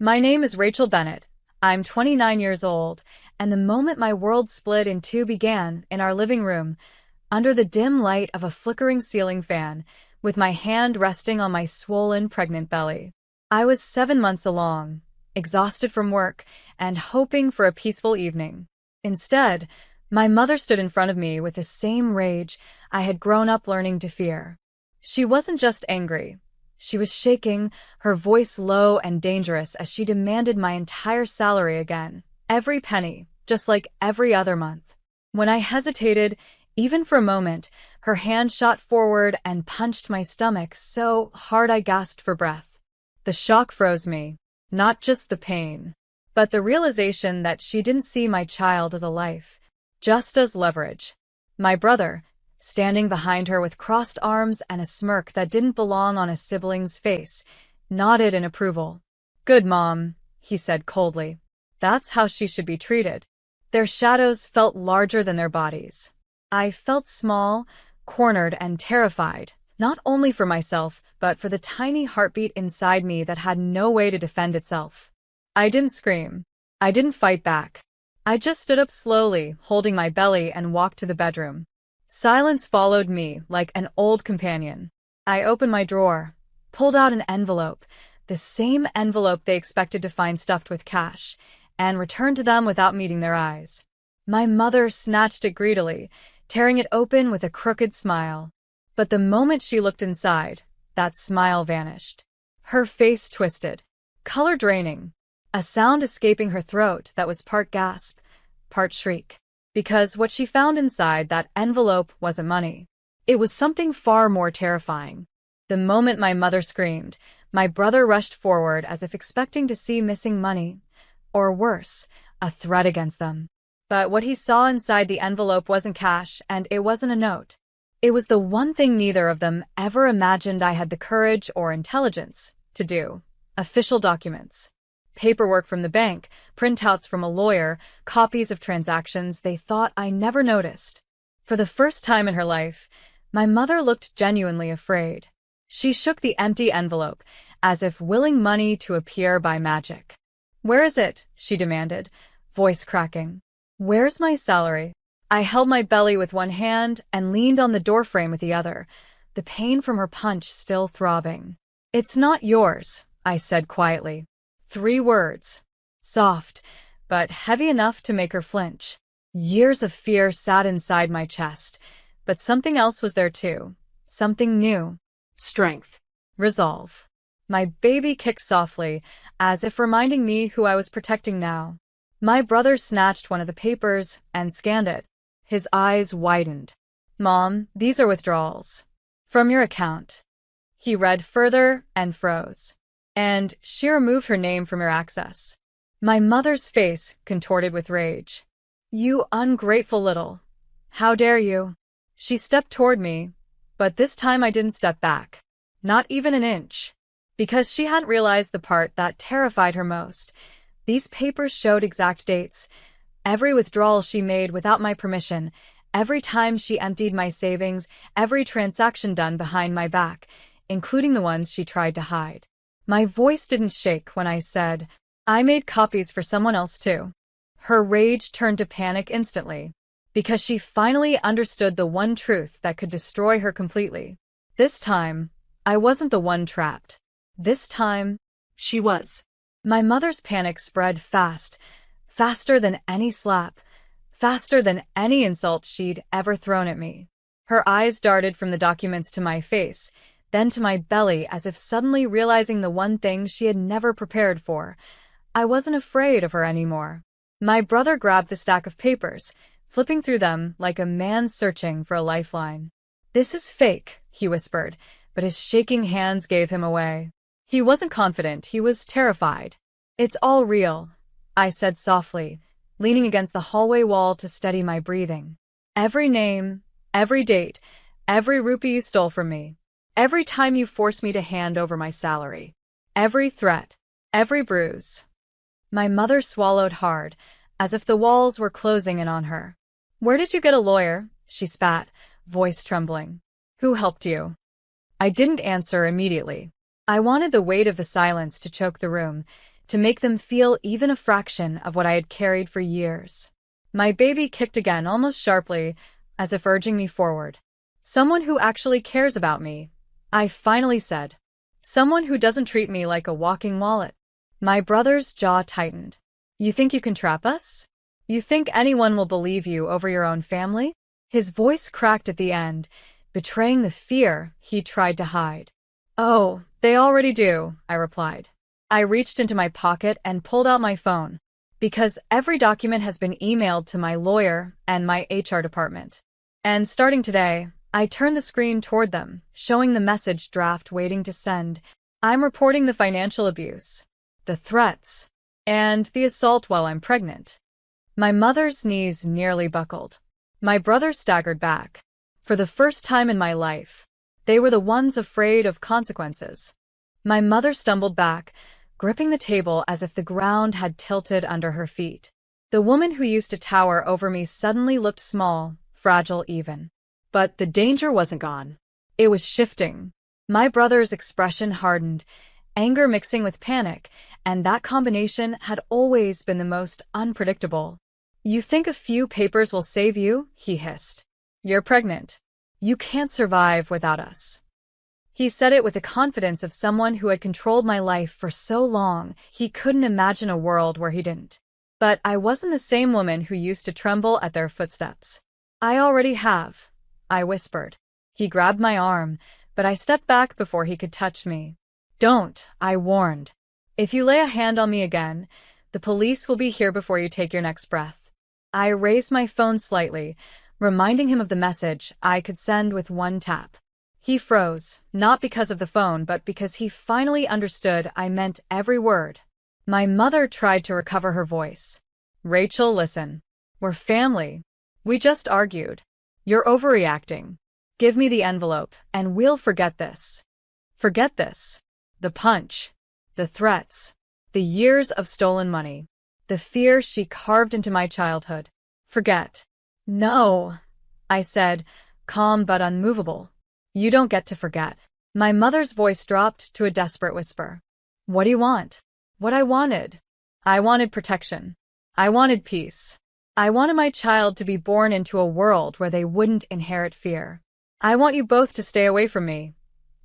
My name is Rachel Bennett. I'm 29 years old, and the moment my world split in two began in our living room, under the dim light of a flickering ceiling fan, with my hand resting on my swollen, pregnant belly. I was 7 months along, exhausted from work, and hoping for a peaceful evening. Instead, my mother stood in front of me with the same rage I had grown up learning to fear. She wasn't just angry. She was shaking, her voice low and dangerous as she demanded my entire salary again, every penny, just like every other month. When I hesitated, even for a moment, her hand shot forward and punched my stomach so hard I gasped for breath. The shock froze me, not just the pain, but the realization that she didn't see my child as a life, just as leverage. My brother, standing behind her with crossed arms and a smirk that didn't belong on a sibling's face, nodded in approval. "Good, Mom," he said coldly. "That's how she should be treated." Their shadows felt larger than their bodies. I felt small, cornered, and terrified, not only for myself, but for the tiny heartbeat inside me that had no way to defend itself. I didn't scream. I didn't fight back. I just stood up slowly, holding my belly, and walked to the bedroom. Silence followed me like an old companion. I opened my drawer, pulled out an envelope, the same envelope they expected to find stuffed with cash, and returned to them without meeting their eyes. My mother snatched it greedily, tearing it open with a crooked smile. But the moment she looked inside, that smile vanished. Her face twisted, color draining, a sound escaping her throat that was part gasp, part shriek. Because what she found inside that envelope wasn't money. It was something far more terrifying. The moment my mother screamed, my brother rushed forward as if expecting to see missing money, or worse, a threat against them. But what he saw inside the envelope wasn't cash, and it wasn't a note. It was the one thing neither of them ever imagined I had the courage or intelligence to do: official documents. Paperwork from the bank, printouts from a lawyer, copies of transactions they thought I never noticed. For the first time in her life, my mother looked genuinely afraid. She shook the empty envelope, as if willing money to appear by magic. "Where is it?" she demanded, voice cracking. "Where's my salary?" I held my belly with one hand and leaned on the doorframe with the other, the pain from her punch still throbbing. "It's not yours," I said quietly. 3 words. Soft, but heavy enough to make her flinch. Years of fear sat inside my chest, but something else was there too. Something new. Strength. Resolve. My baby kicked softly, as if reminding me who I was protecting now. My brother snatched one of the papers and scanned it. His eyes widened. "Mom, these are withdrawals. From your account." He read further and froze. "And she removed her name from your access." My mother's face contorted with rage. "You ungrateful little. How dare you?" She stepped toward me, but this time I didn't step back. Not even an inch. Because she hadn't realized the part that terrified her most. These papers showed exact dates. Every withdrawal she made without my permission, every time she emptied my savings, every transaction done behind my back, including the ones she tried to hide. My voice didn't shake when I said, "I made copies for someone else too." Her rage turned to panic instantly, because she finally understood the one truth that could destroy her completely. This time, I wasn't the one trapped. This time, she was. My mother's panic spread fast, faster than any slap, faster than any insult she'd ever thrown at me. Her eyes darted from the documents to my face, then to my belly, as if suddenly realizing the one thing she had never prepared for. I wasn't afraid of her anymore. My brother grabbed the stack of papers, flipping through them like a man searching for a lifeline. "This is fake," he whispered, but his shaking hands gave him away. He wasn't confident, he was terrified. "It's all real," I said softly, leaning against the hallway wall to steady my breathing. "Every name, every date, every rupee you stole from me. Every time you forced me to hand over my salary. Every threat. Every bruise." My mother swallowed hard, as if the walls were closing in on her. "Where did you get a lawyer?" she spat, voice trembling. "Who helped you?" I didn't answer immediately. I wanted the weight of the silence to choke the room, to make them feel even a fraction of what I had carried for years. My baby kicked again, almost sharply, as if urging me forward. Someone who actually cares about me, I finally said. Someone who doesn't treat me like a walking wallet. My brother's jaw tightened. You think you can trap us? You think anyone will believe you over your own family? His voice cracked at the end, betraying the fear he tried to hide. Oh, they already do, I replied. I reached into my pocket and pulled out my phone, because every document has been emailed to my lawyer and my HR department. And starting today, I turned the screen toward them, showing the message draft waiting to send. I'm reporting the financial abuse, the threats, and the assault while I'm pregnant. My mother's knees nearly buckled. My brother staggered back. For the first time in my life, they were the ones afraid of consequences. My mother stumbled back, gripping the table as if the ground had tilted under her feet. The woman who used to tower over me suddenly looked small, fragile even. But the danger wasn't gone. It was shifting. My brother's expression hardened, anger mixing with panic, and that combination had always been the most unpredictable. You think a few papers will save you? He hissed. You're pregnant. You can't survive without us. He said it with the confidence of someone who had controlled my life for so long he couldn't imagine a world where he didn't. But I wasn't the same woman who used to tremble at their footsteps. I already have, I whispered. He grabbed my arm, but I stepped back before he could touch me. Don't, I warned. If you lay a hand on me again, the police will be here before you take your next breath. I raised my phone slightly, reminding him of the message I could send with one tap. He froze, not because of the phone, but because he finally understood I meant every word. My mother tried to recover her voice. Rachel, listen. We're family. We just argued. You're overreacting. Give me the envelope, and we'll forget this. Forget this. The punch. The threats. The years of stolen money. The fear she carved into my childhood. Forget. No, I said, calm but unmovable. You don't get to forget. My mother's voice dropped to a desperate whisper. What do you want? What I wanted. I wanted protection. I wanted peace. I wanted my child to be born into a world where they wouldn't inherit fear. I want you both to stay away from me,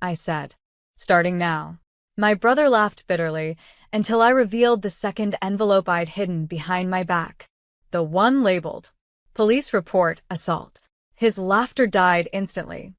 I said. Starting now. My brother laughed bitterly until I revealed the second envelope I'd hidden behind my back. The one labeled, Police Report Assault. His laughter died instantly.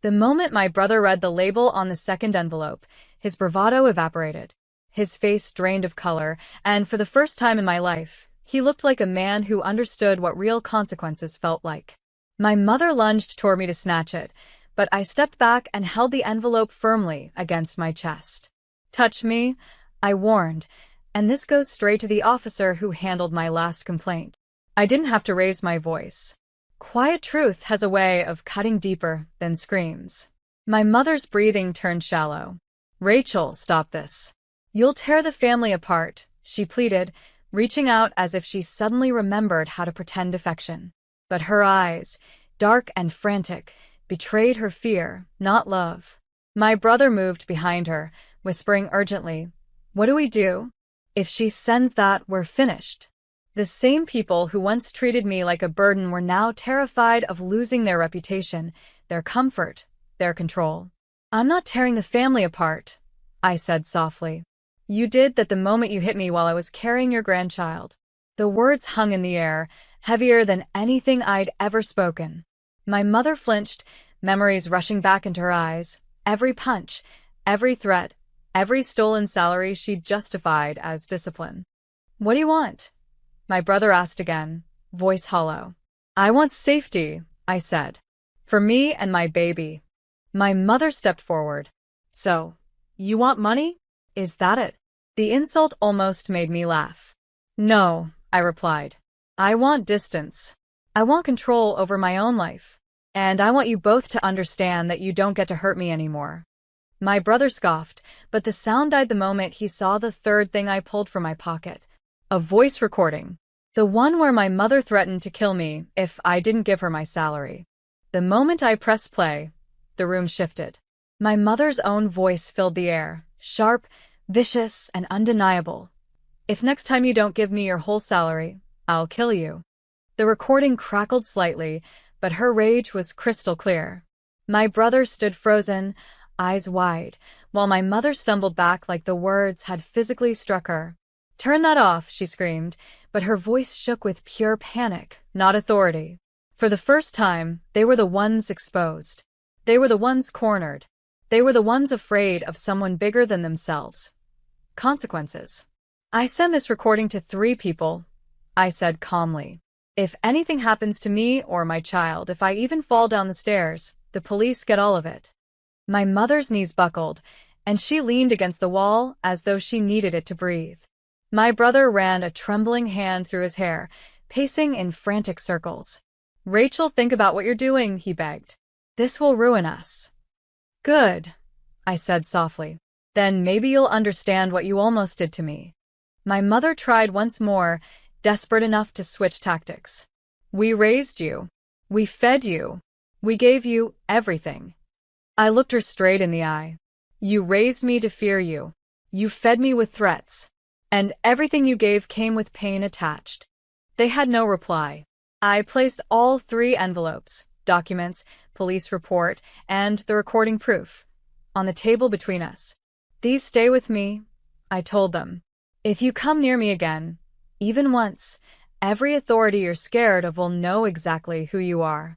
The moment my brother read the label on the second envelope, his bravado evaporated. His face drained of color, and for the first time in my life, he looked like a man who understood what real consequences felt like. My mother lunged toward me to snatch it, but I stepped back and held the envelope firmly against my chest. Touch me, I warned, and this goes straight to the officer who handled my last complaint. I didn't have to raise my voice. Quiet truth has a way of cutting deeper than screams. My mother's breathing turned shallow. Rachel, stop this. You'll tear the family apart, she pleaded, reaching out as if she suddenly remembered how to pretend affection. But her eyes, dark and frantic, betrayed her fear, not love. My brother moved behind her, whispering urgently, What do we do? If she sends that, we're finished. The same people who once treated me like a burden were now terrified of losing their reputation, their comfort, their control. I'm not tearing the family apart, I said softly. You did that the moment you hit me while I was carrying your grandchild. The words hung in the air, heavier than anything I'd ever spoken. My mother flinched, memories rushing back into her eyes, every punch, every threat, every stolen salary she'd justified as discipline. What do you want? My brother asked again, voice hollow. I want safety, I said. For me and my baby. My mother stepped forward. So, you want money? Is that it? The insult almost made me laugh. No, I replied. I want distance. I want control over my own life. And I want you both to understand that you don't get to hurt me anymore. My brother scoffed, but the sound died the moment he saw the third thing I pulled from my pocket. A voice recording. The one where my mother threatened to kill me if I didn't give her my salary. The moment I pressed play, the room shifted. My mother's own voice filled the air, sharp, vicious, and undeniable. If next time you don't give me your whole salary, I'll kill you. The recording crackled slightly, but her rage was crystal clear. My brother stood frozen, eyes wide, while my mother stumbled back like the words had physically struck her. "Turn that off," she screamed, but her voice shook with pure panic, not authority. For the first time, they were the ones exposed. They were the ones cornered. They were the ones afraid of someone bigger than themselves. Consequences. "I send this recording to 3 people," I said calmly. "If anything happens to me or my child, if I even fall down the stairs, the police get all of it." My mother's knees buckled, and she leaned against the wall as though she needed it to breathe. My brother ran a trembling hand through his hair, pacing in frantic circles. "Rachel, think about what you're doing," he begged. "This will ruin us." "Good," I said softly. "Then maybe you'll understand what you almost did to me." My mother tried once more, desperate enough to switch tactics. "We raised you. We fed you. We gave you everything." I looked her straight in the eye. "You raised me to fear you. You fed me with threats. And everything you gave came with pain attached." They had no reply. I placed all 3 envelopes, documents, police report, and the recording proof, on the table between us. "These stay with me," I told them. "If you come near me again, even once, every authority you're scared of will know exactly who you are."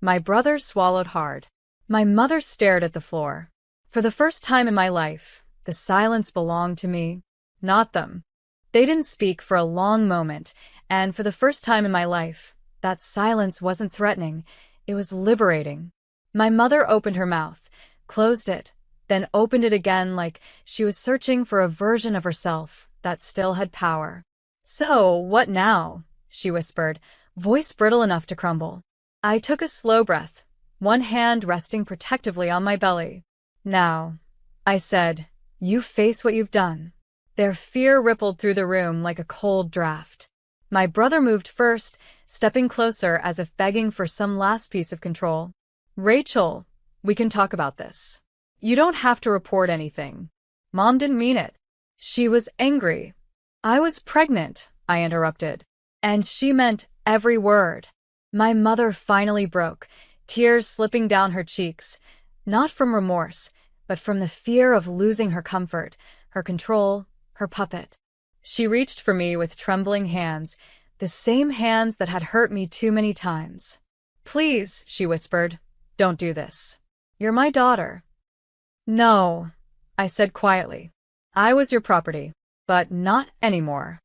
My brother swallowed hard. My mother stared at the floor. For the first time in my life, the silence belonged to me, not them. They didn't speak for a long moment, and for the first time in my life, that silence wasn't threatening, it was liberating. My mother opened her mouth, closed it, then opened it again like she was searching for a version of herself that still had power. "So, what now?" she whispered, voice brittle enough to crumble. I took a slow breath, one hand resting protectively on my belly. "Now," I said, "you face what you've done." Their fear rippled through the room like a cold draft. My brother moved first, stepping closer as if begging for some last piece of control. "Rachel, we can talk about this. You don't have to report anything. Mom didn't mean it. She was angry." "I was pregnant," I interrupted. "And she meant every word." My mother finally broke, tears slipping down her cheeks, not from remorse, but from the fear of losing her comfort, her control, her puppet. She reached for me with trembling hands, the same hands that had hurt me too many times. "Please," she whispered, "don't do this. You're my daughter." "No," I said quietly. "I was your property, but not anymore."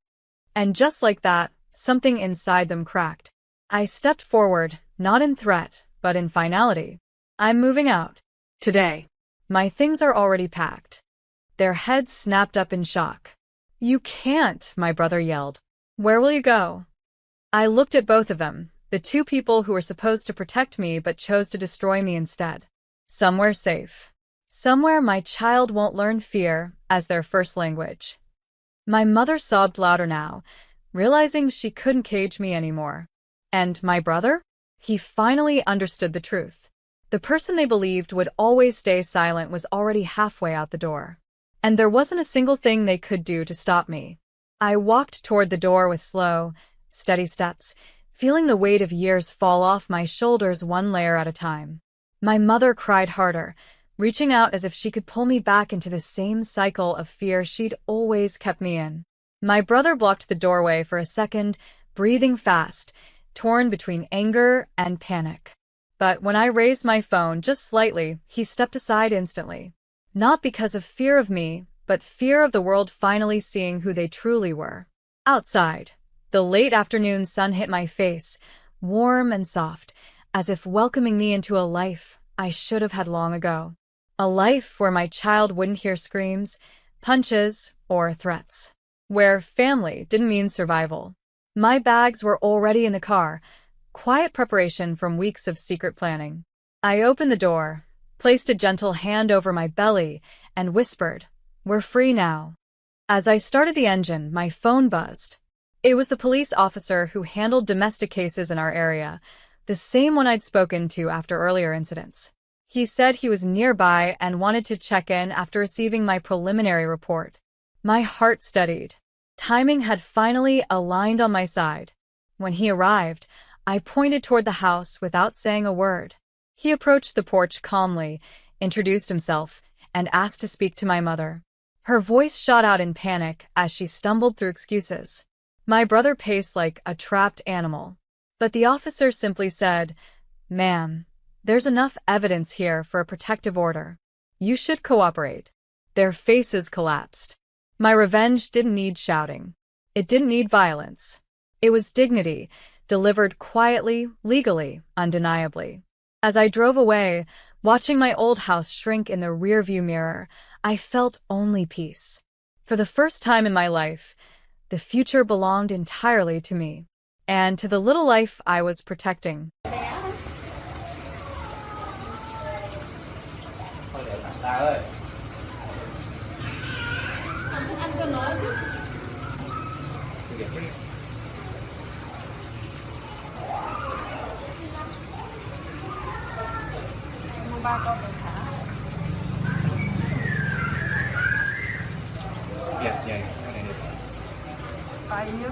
And just like that, something inside them cracked. I stepped forward, not in threat, but in finality. "I'm moving out. Today. My things are already packed." Their heads snapped up in shock. "You can't," my brother yelled. "Where will you go?" I looked at both of them, the 2 people who were supposed to protect me but chose to destroy me instead. "Somewhere safe. Somewhere my child won't learn fear as their first language." My mother sobbed louder now, realizing she couldn't cage me anymore. And my brother? He finally understood the truth. The person they believed would always stay silent was already halfway out the door. And there wasn't a single thing they could do to stop me. I walked toward the door with slow, steady steps, feeling the weight of years fall off my shoulders one layer at a time. My mother cried harder, reaching out as if she could pull me back into the same cycle of fear she'd always kept me in. My brother blocked the doorway for a second, breathing fast, torn between anger and panic. But when I raised my phone just slightly, he stepped aside instantly. Not because of fear of me, but fear of the world finally seeing who they truly were. Outside, the late afternoon sun hit my face, warm and soft, as if welcoming me into a life I should have had long ago. A life where my child wouldn't hear screams, punches, or threats. Where family didn't mean survival. My bags were already in the car, quiet preparation from weeks of secret planning. I opened the door, placed a gentle hand over my belly, and whispered, "We're free now." As I started the engine, my phone buzzed. It was the police officer who handled domestic cases in our area, the same one I'd spoken to after earlier incidents. He said he was nearby and wanted to check in after receiving my preliminary report. My heart steadied. Timing had finally aligned on my side. When he arrived, I pointed toward the house without saying a word. He approached the porch calmly, introduced himself, and asked to speak to my mother. Her voice shot out in panic as she stumbled through excuses. My brother paced like a trapped animal. But the officer simply said, "Ma'am, there's enough evidence here for a protective order. You should cooperate." Their faces collapsed. My revenge didn't need shouting. It didn't need violence. It was dignity, delivered quietly, legally, undeniably. As I drove away, watching my old house shrink in the rearview mirror, I felt only peace. For the first time in my life, the future belonged entirely to me, and to the little life I was protecting. Dạ, vậy cái này được. Bao nhiêu?